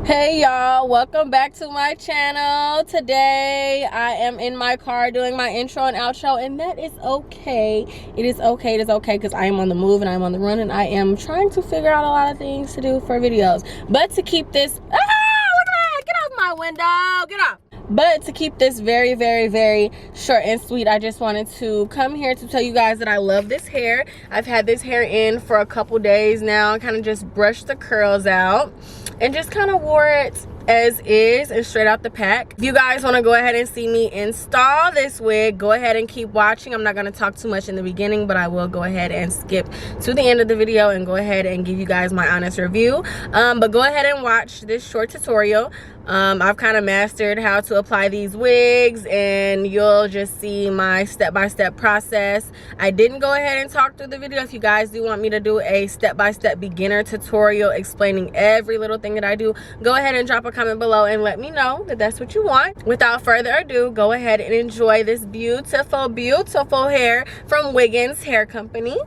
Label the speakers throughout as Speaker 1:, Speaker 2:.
Speaker 1: Hey y'all, welcome back to my channel. Today I am in my car doing my intro and outro, and that is okay. It is okay because I am on the move and I'm on the run, and I am trying to figure out a lot of things to do for videos. But to keep this look at that, get off my window, get off. But to keep this very, very, very short and sweet, I just wanted to come here to tell you guys that I love this hair. I've had this hair in for a couple days now. I kind of just brushed the curls out and just kind of wore it as is and straight out the pack. If you guys want to go ahead and see me install this wig, go ahead and keep watching. I'm not going to talk too much in the beginning, but I will go ahead and skip to the end of the video and go ahead and give you guys my honest review. But go ahead and watch this short tutorial. I've kind of mastered how to apply these wigs, and you'll just see my step-by-step process. I didn't go ahead and talk through the video. If you guys do want me to do a step-by-step beginner tutorial explaining every little thing that I do, go ahead and drop a comment below and let me know that that's what you want. Without further ado, go ahead and enjoy this beautiful, beautiful hair from Wiggins Hair Company.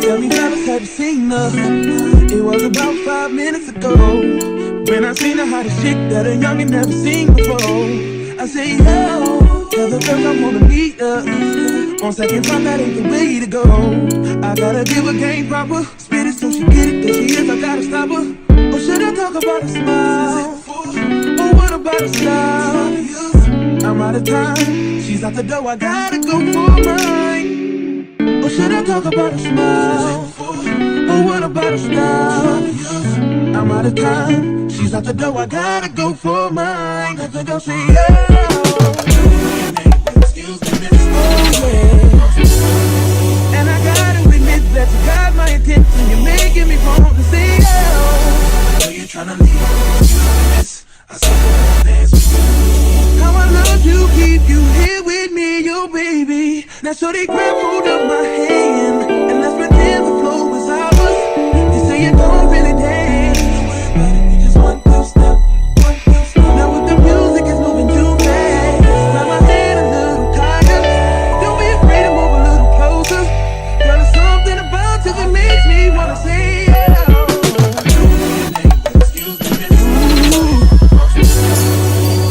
Speaker 2: Tell me, fellas, have you seen her? It was about 5 minutes ago when I seen her hottest chick that a youngin' never seen before. I say, yo, tell the girls I wanna meet her. On second thought, that ain't the way to go. I gotta give her game proper, spit it so she get it. There she is, I gotta stop her. Or should I talk about a smile? Or what about a style? I'm out of time, she's out the door, I gotta go for mine. Or should I talk about a smile? Or what about a style? I'm out of time, she's out the door, I gotta go for mine. Let the girl say, excuse me, miss. Oh, yeah. And I gotta admit that you got my attention. You're making me want to say, oh. I know you're trying to leave, miss. I saw you dance with you. How I love to keep you here with me, yo, baby. Now so they grab hold of my hand and let's pretend the flow is ours. You say you don't really dance, we just one, two step. Now with the music is moving too fast, grab my hand a little tighter. Don't be afraid to move a little closer. Girl, there's something about you that makes me wanna say, excuse me,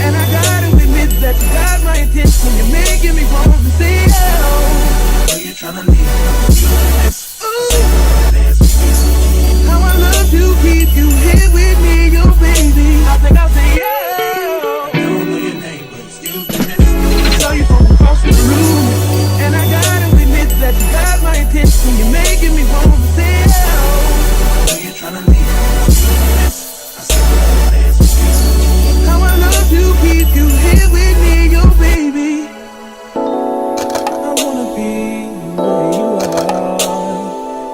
Speaker 2: and I gotta admit that you got my attention. You're making me want to say, tryna leave this. How I love to keep you here with me, yo, baby. I think I'll say, yeah. I don't know your name, but excuse me, miss. I saw you from across the room, and I gotta admit that you got my attention. You're making me want to say, yeah. I know you're tryna leave this. I saw you dance with you. How I love to keep you here with me, yo, baby. I wanna be where you are.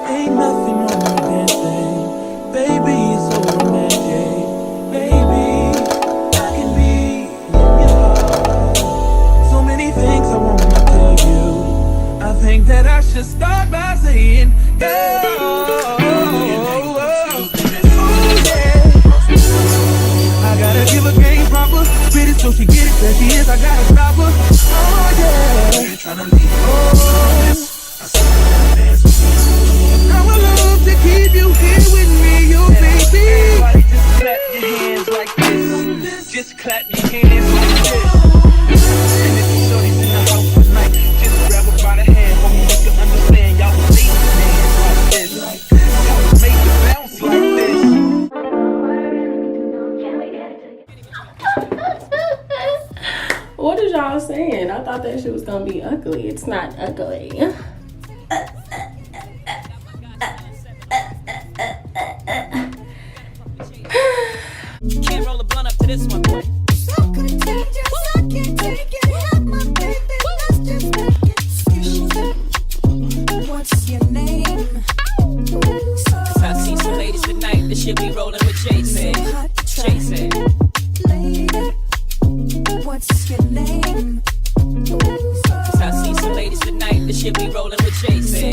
Speaker 2: Ain't nothing wrong with dancing. Baby, it's so romantic. Baby, I can be in your heart. So many things I wanna tell you. I think that I should start by saying, yeah. I gotta give her game proper, spit it so she get it. There she is, I gotta stop her. Oh yeah. You're tryna leave. Oh. How I love to keep you here with me, yo, baby. Everybody just clap your hands like this. Just clap your hands like this. And if the shorty's in the house tonight, just grab her by the hand. Homie, you can understand. Y'all can make the dance like this. Y'all can make it bounce like this.
Speaker 1: What is y'all saying? I thought that shit was gonna be ugly. It's not ugly.
Speaker 3: Can't roll a blunt up to this one, boy.
Speaker 4: So contagious, I can't take it. Help my baby, let's just make it. Excuse me, what's your name?
Speaker 3: Cause I see some ladies tonight that should be rolling with Jason. Jason.
Speaker 4: Lady, what's your name?
Speaker 3: Cause I see some ladies tonight that should be rolling with Jason.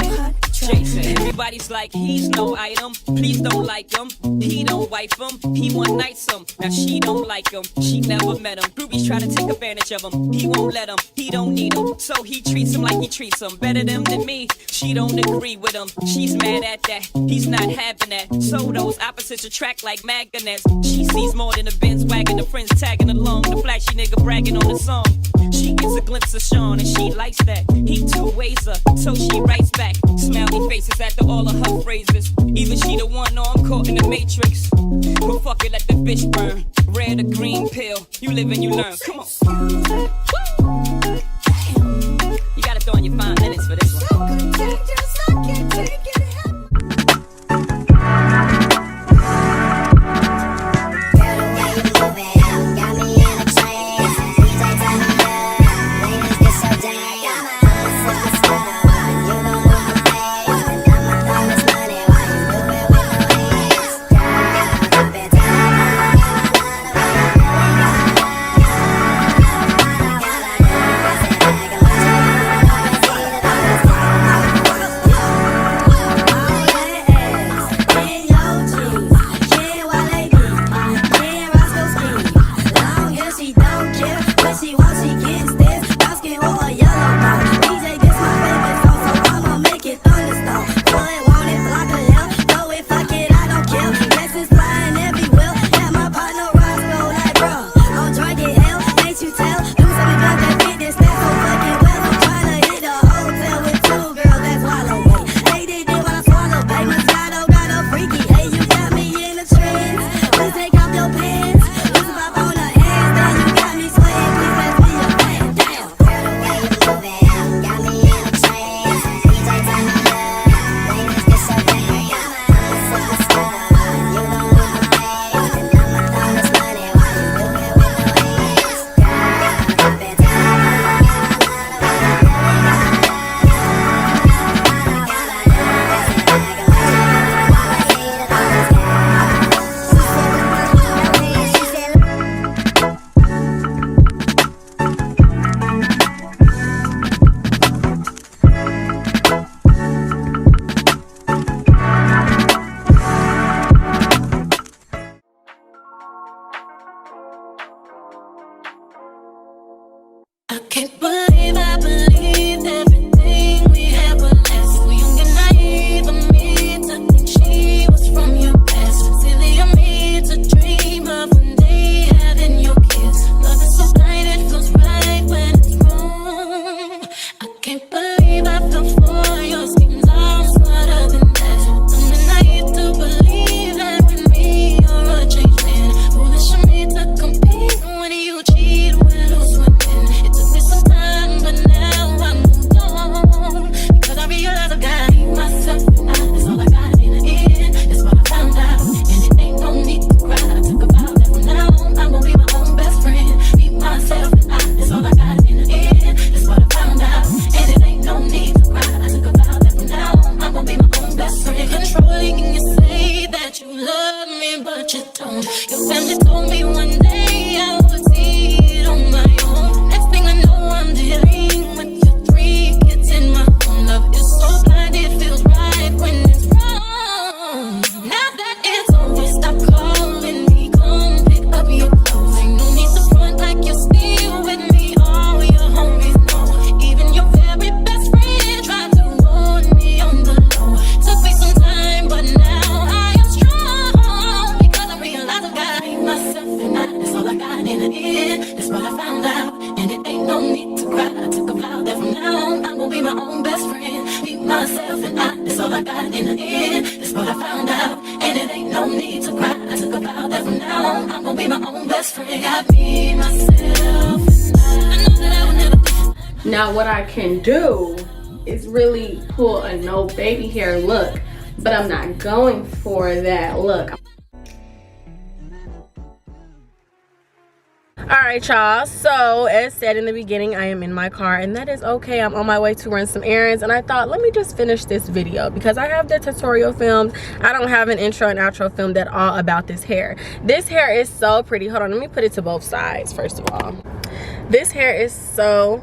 Speaker 3: Jason. Everybody's like, he's no item. Please don't like him. He don't wife him. He one night some. Now she don't like him. She never met him. Groupies try to take advantage of him. He won't let him. He don't need him. So he treats him like he treats him. Better them than me. She don't agree with him. She's mad at that. He's not having that. So those opposites attract like magnets. She sees more than a Benz wagon. The friends tagging along. The flashy nigga bragging on the song. She gets a glimpse of Sean and she likes that. He two-ways her, so she writes back. Smiley faces after all of her phrases. Either she the one or I'm caught in the matrix. But fuck it, let the bitch burn. Red or green pill, you live and you learn. Come on. You gotta throw in your 5 minutes for this one.
Speaker 1: Now what I can do is really pull a no baby hair look, but I'm not going for that look. Alright y'all, so as said in the beginning, I am in my car, and that is okay. I'm on my way to run some errands, and I thought, let me just finish this video because I have the tutorial filmed. I don't have an intro and outro filmed at all about this hair. This hair is so pretty. Hold on, let me put it to both sides first of all. This hair is so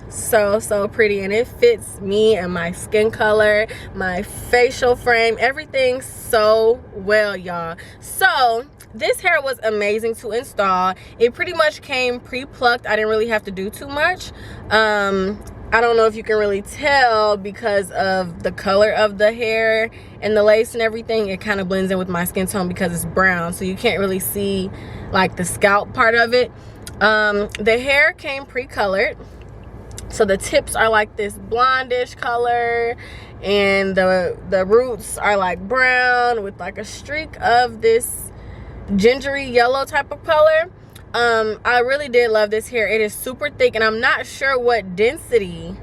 Speaker 1: pretty, and it fits me and my skin color, my facial frame, everything so well, y'all. So this hair was amazing to install. It pretty much came pre-plucked. I didn't really have to do too much. I don't know if you can really tell because of the color of the hair and the lace and everything. It kind of blends in with my skin tone because it's brown, so you can't really see like the scalp part of it. The hair came pre-colored, so the tips are like this blondish color, and the roots are like brown with like a streak of this gingery yellow type of color. I really did love this hair. It is super thick, and I'm not sure what density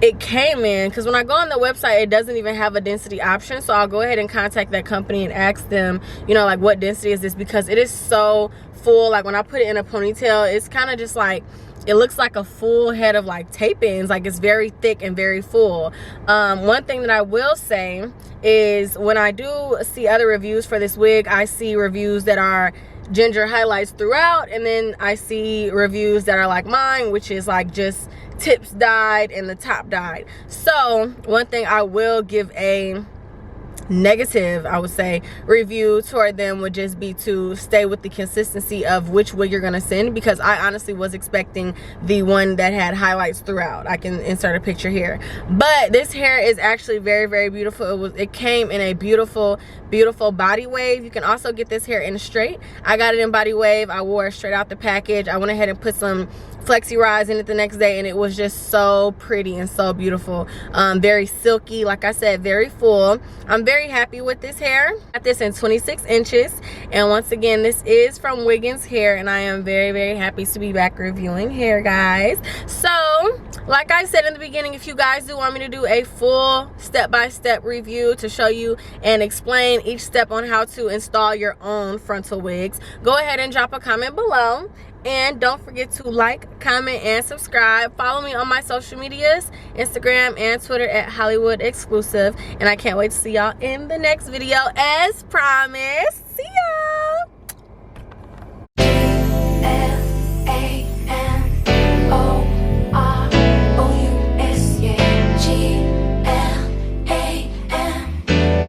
Speaker 1: it came in, because when I go on the website it doesn't even have a density option. So I'll go ahead and contact that company and ask them, you know, like, what density is this, because it is so full. Like when I put it in a ponytail, it's kind of just like, it looks like a full head of like tape ends. Like, it's very thick and very full. One thing that I will say is, when I do see other reviews for this wig, I see reviews that are ginger highlights throughout, and then I see reviews that are like mine, which is like just tips dyed and the top dyed. So one thing I will give a negative, I would say, review toward them would just be to stay with the consistency of which wig you're gonna send, because I honestly was expecting the one that had highlights throughout. I can insert a picture here, but this hair is actually very beautiful. It came in a beautiful body wave. You can also get this hair in straight. I got it in body wave. I wore it straight out the package. I went ahead and put some flexi rise in it the next day, and it was just so pretty and so beautiful. Very silky, like I said, very full. I'm very happy with this hair. Got this in 26 inches, and once again, this is from Wiggins Hair, and I am very happy to be back reviewing hair, guys. So like I said in the beginning, if you guys do want me to do a full step-by-step review to show you and explain each step on how to install your own frontal wigs, go ahead and drop a comment below. And don't forget to like, comment, and subscribe. Follow me on my social medias, Instagram and Twitter at Hollywood Exclusive. And I can't wait to see y'all in the next video, as promised. See ya!